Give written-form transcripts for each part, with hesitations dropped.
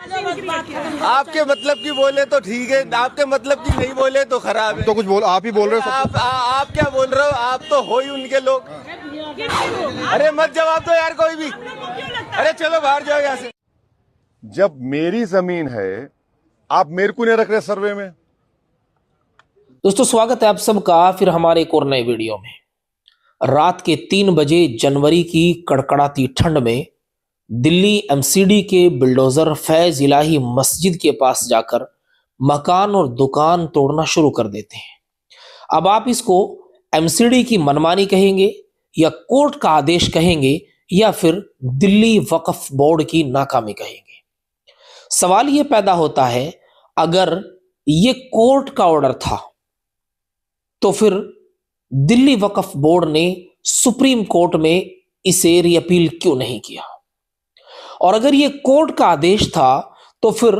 आपके मतलब की बोले तो ठीक है, आपके मतलब की नहीं बोले तो खराब है। तो कुछ बोल, आप ही बोल रहे हो। आप क्या बोल रहे हो? आप तो हो ही उनके लोग। अरे मत जवाब दो यार कोई भी। अरे चलो बाहर जाओ यहाँ से। जब मेरी जमीन है, आप मेरे को नहीं रख रहे सर्वे में। दोस्तों स्वागत है आप सबका फिर हमारे एक और नए वीडियो में। रात के 3 बजे जनवरी की कड़कड़ाती ठंड में दिल्ली एमसीडी के बिल्डोजर फैज इलाही मस्जिद के पास जाकर मकान और दुकान तोड़ना शुरू कर देते हैं। अब आप इसको एमसीडी की मनमानी कहेंगे या कोर्ट का आदेश कहेंगे या फिर दिल्ली वक्फ बोर्ड की नाकामी कहेंगे। सवाल यह पैदा होता है, अगर यह कोर्ट का ऑर्डर था तो फिर दिल्ली वक्फ बोर्ड ने सुप्रीम कोर्ट में इसे रीअपील क्यों नहीं किया? और अगर यह कोर्ट का आदेश था तो फिर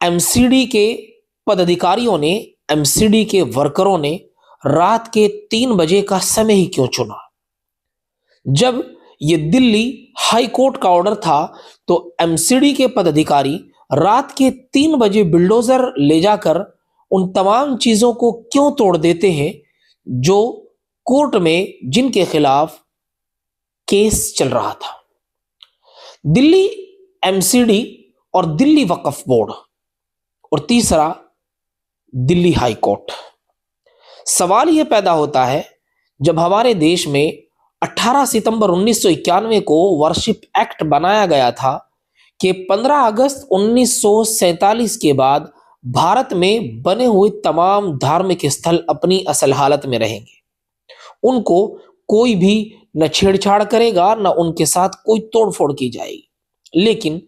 एमसीडी के पदाधिकारियों ने, एमसीडी के वर्करों ने रात के 3 बजे का समय ही क्यों चुना? जब यह दिल्ली हाई कोर्ट का ऑर्डर था तो एमसीडी के पदाधिकारी रात के 3 बजे बिल्डोजर ले जाकर उन तमाम चीजों को क्यों तोड़ देते हैं जो कोर्ट में, जिनके खिलाफ केस चल रहा था। दिल्ली एमसीडी और दिल्ली वक्फ बोर्ड और तीसरा दिल्ली हाई कोर्ट। सवाल यह पैदा होता है, जब हमारे देश में 18 सितंबर 1991 को वर्शिप एक्ट बनाया गया था कि 15 अगस्त 1947 के बाद भारत में बने हुए तमाम धार्मिक स्थल अपनी असल हालत में रहेंगे, उनको कोई भी न छेड़छाड़ करेगा, न उनके साथ कोई तोड़फोड़ की जाएगी। लेकिन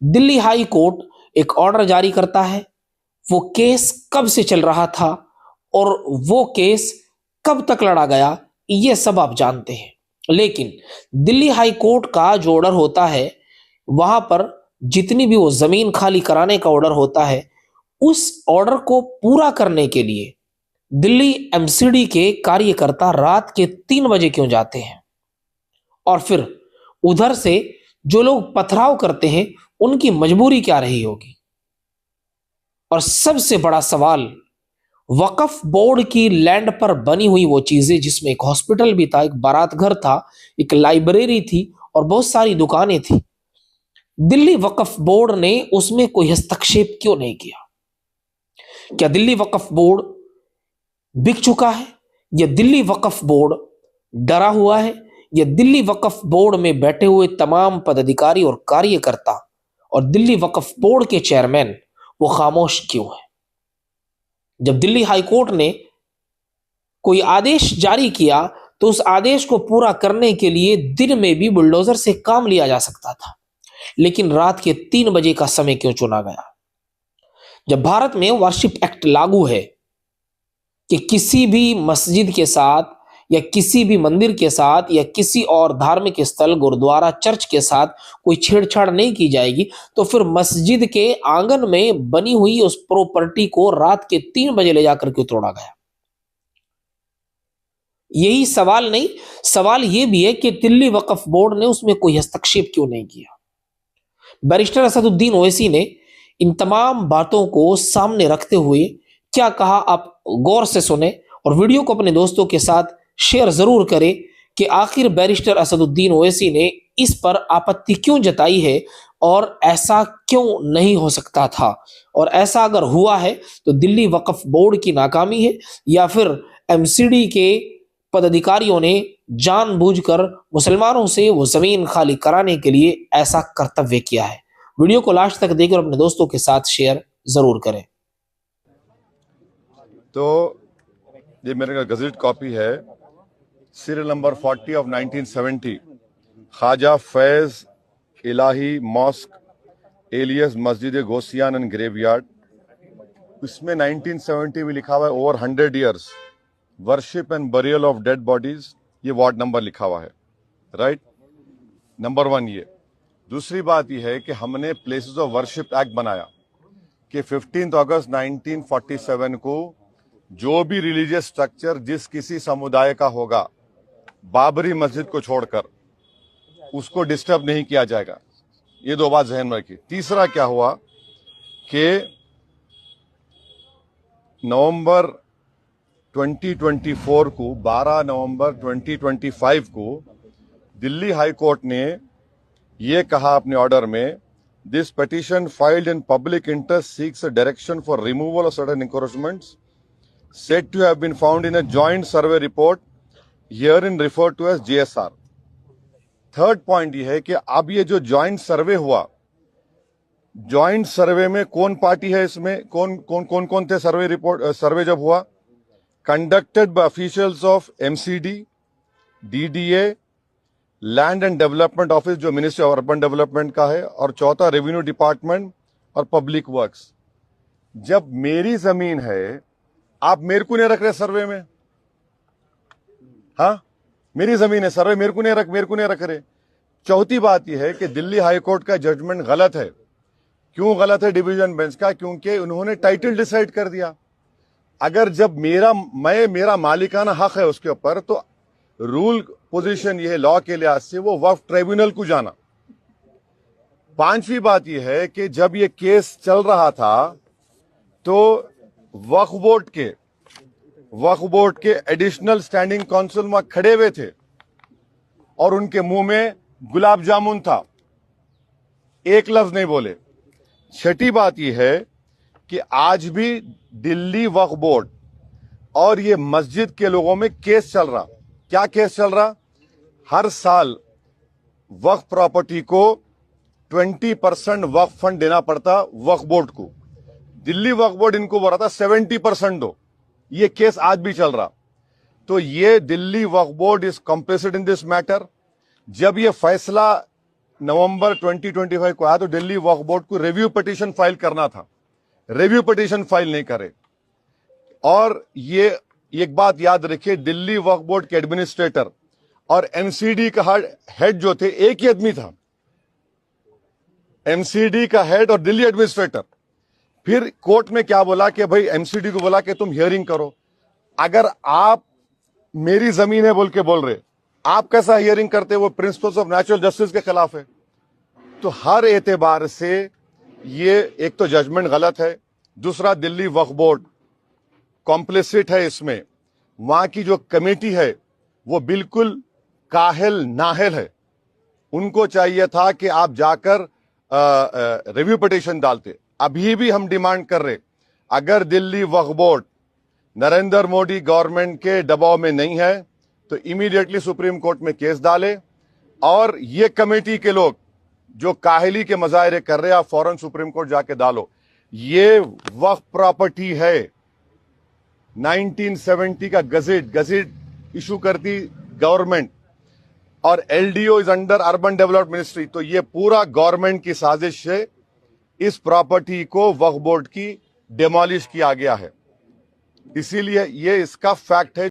दिल्ली हाई कोर्ट एक ऑर्डर जारी करता है। वो केस कब से चल रहा था और वो केस कब तक लड़ा गया, ये सब आप जानते हैं। लेकिन दिल्ली हाई कोर्ट का जो ऑर्डर होता है, वहां पर जितनी भी वो जमीन खाली कराने का ऑर्डर होता है, उस ऑर्डर को पूरा करने के लिए दिल्ली एमसीडी के कार्यकर्ता रात के 3 बजे क्यों जाते हैं? और फिर उधर से जो लोग पथराव करते हैं उनकी मजबूरी क्या रही होगी? और सबसे बड़ा सवाल, वक्फ बोर्ड की लैंड पर बनी हुई वो चीजें, जिसमें एक हॉस्पिटल भी था, एक बारात घर था, एक लाइब्रेरी थी और बहुत सारी दुकानें थी, दिल्ली वक्फ बोर्ड ने उसमें कोई हस्तक्षेप क्यों नहीं किया? क्या दिल्ली वक्फ बोर्ड बिक चुका है या दिल्ली वक्फ बोर्ड डरा हुआ है या दिल्ली वक्फ बोर्ड में बैठे हुए तमाम पदाधिकारी और कार्यकर्ता और दिल्ली वक्फ बोर्ड के चेयरमैन वो खामोश क्यों है? जब दिल्ली हाई कोर्ट ने कोई आदेश जारी किया तो उस आदेश को पूरा करने के लिए दिन में भी बुलडोजर से काम लिया जा सकता था, लेकिन रात के 3 बजे का समय क्यों चुना गया? जब भारत में वर्शिप एक्ट लागू है कि किसी भी मस्जिद के साथ या किसी भी मंदिर के साथ या किसी और धार्मिक स्थल, गुरुद्वारा, चर्च के साथ कोई छेड़छाड़ नहीं की जाएगी, तो फिर मस्जिद के आंगन में बनी हुई उस प्रॉपर्टी को रात के 3 बजे ले जाकर क्यों तोड़ा गया? यही सवाल नहीं, सवाल यह भी है कि दिल्ली वक्फ बोर्ड ने उसमें कोई हस्तक्षेप क्यों नहीं किया? बैरिस्टर असदुद्दीन ओवैसी ने इन तमाम बातों को सामने रखते हुए क्या कहा, आप गौर से सुने और वीडियो को अपने दोस्तों के साथ शेयर जरूर करें कि आखिर बैरिस्टर असदुद्दीन ओवैसी ने इस पर आपत्ति क्यों जताई है और ऐसा क्यों नहीं हो सकता था, और ऐसा अगर हुआ है तो दिल्ली वक्फ बोर्ड की नाकामी है या फिर एमसीडी के पदाधिकारियों ने जानबूझकर मुसलमानों से वो जमीन खाली कराने के लिए ऐसा कर्तव्य किया है। वीडियो को लास्ट तक देखकर अपने दोस्तों के साथ शेयर जरूर करें। तो ये मेरे गजट कॉपी है, serial number 40 of 1970, Khwaja Faiz Ilahi mosque alias Masjid Gosiyan and graveyard. इसमें 1970 में लिखा हुआ है over 100 years worship and burial of dead bodies. ये वार्ड नंबर लिखा हुआ है, राइट। नंबर 1 ये। दूसरी बात यह है कि हमने प्लेसेस ऑफ वर्शिप एक्ट बनाया कि 15 अगस्त 1947 को जो भी रिलीजियस स्ट्रक्चर जिस किसी समुदाय का होगा, बाबरी मस्जिद को छोड़कर, उसको डिस्टर्ब नहीं किया जाएगा। ये दो बात जहन में रखिए। तीसरा क्या हुआ कि नवंबर 2024 को 12 नवंबर 2025 को दिल्ली हाई कोर्ट ने ये कहा अपने ऑर्डर में, this petition filed in public interest seeks a direction for removal of certain encroachments said to have been found in a joint survey report herein referred to as JSR। Third point ये है कि अब ये जो joint सर्वे हुआ, joint सर्वे में कौन party है, इसमें कौन थे सर्वे रिपोर्ट, सर्वे जब हुआ, conducted by officials of MCD, DDA, land and development office जो मिनिस्ट्री ऑफ अर्बन डेवलपमेंट का है, और चौथा रेवेन्यू डिपार्टमेंट और पब्लिक वर्क्स। जब मेरी जमीन है, आप मेरे को नहीं रख रहे सर्वे में, हाँ मेरी जमीन है, सर्वे मेरे को नहीं रख रहे। चौथी बात यह है कि दिल्ली हाई कोर्ट का जजमेंट गलत है। क्यों गलत है डिवीजन बेंच का? क्योंकि उन्होंने टाइटल डिसाइड कर दिया। अगर जब मेरा मालिकाना हक है उसके ऊपर, तो रूल पोजीशन यह है लॉ के लिहाज से वो वक्फ ट्रिब्यूनल को जाना। पांचवी बात यह है कि जब ये केस चल रहा था तो वक्फ बोर्ड के एडिशनल स्टैंडिंग काउंसिल वहां खड़े हुए थे और उनके मुंह में गुलाब जामुन था, एक लफ्ज नहीं बोले। छठी बात यह है कि आज भी दिल्ली वक्फ बोर्ड और ये मस्जिद के लोगों में केस चल रहा। क्या केस चल रहा? हर साल वक्फ प्रॉपर्टी को 20% वक्फ फंड देना पड़ता वक्फ बोर्ड को। दिल्ली वक्फ बोर्ड इनको बोल रहा था 70% दो। ये केस आज भी चल रहा। तो ये Delhi Waqf board is complicit in this matter. जब ये फैसला नवंबर 2025 को आया तो दिल्ली वक्फ बोर्ड को रिव्यू पिटीशन फाइल करना था, रिव्यू पिटीशन फाइल नहीं करे। और ये एक बात याद रखिए, दिल्ली वक्फ बोर्ड के एडमिनिस्ट्रेटर और एमसीडी का हेड जो थे, एक ही आदमी था, एमसीडी का हेड और दिल्ली एडमिनिस्ट्रेटर। फिर कोर्ट में क्या बोला कि भाई एमसीडी को बोला कि तुम हियरिंग करो। अगर आप मेरी जमीन है बोल के बोल रहे, आप कैसा हियरिंग करते? वो प्रिंसिपल्स ऑफ नेचुरल जस्टिस के खिलाफ है। तो हर एतबार से ये एक तो जजमेंट गलत है, दूसरा दिल्ली वक्फ बोर्ड कॉम्प्लिसिट है इसमें। वहां की जो कमेटी है वो बिल्कुल काहिल नाहिल है। उनको चाहिए था कि आप जाकर रिव्यू पिटीशन डालते। अभी भी हम डिमांड कर रहे, अगर दिल्ली वक्फ बोर्ड नरेंद्र मोदी गवर्नमेंट के दबाव में नहीं है तो इमीडिएटली सुप्रीम कोर्ट में केस डाले, और ये कमेटी के लोग जो काहिली के मजाहरे कर रहे हैं, आप फौरन सुप्रीम कोर्ट जाके डालो। ये वक्फ प्रॉपर्टी है, 1970 का गजेट इशू करती गवर्नमेंट, और LDO is under urban development ministry. तो ये पूरा गवर्नमेंट की साजिश है, इस प्रॉपर्टी को वक्फ बोर्ड की डिमोलिश किया गया है। इसीलिए ये इसका फैक्ट है।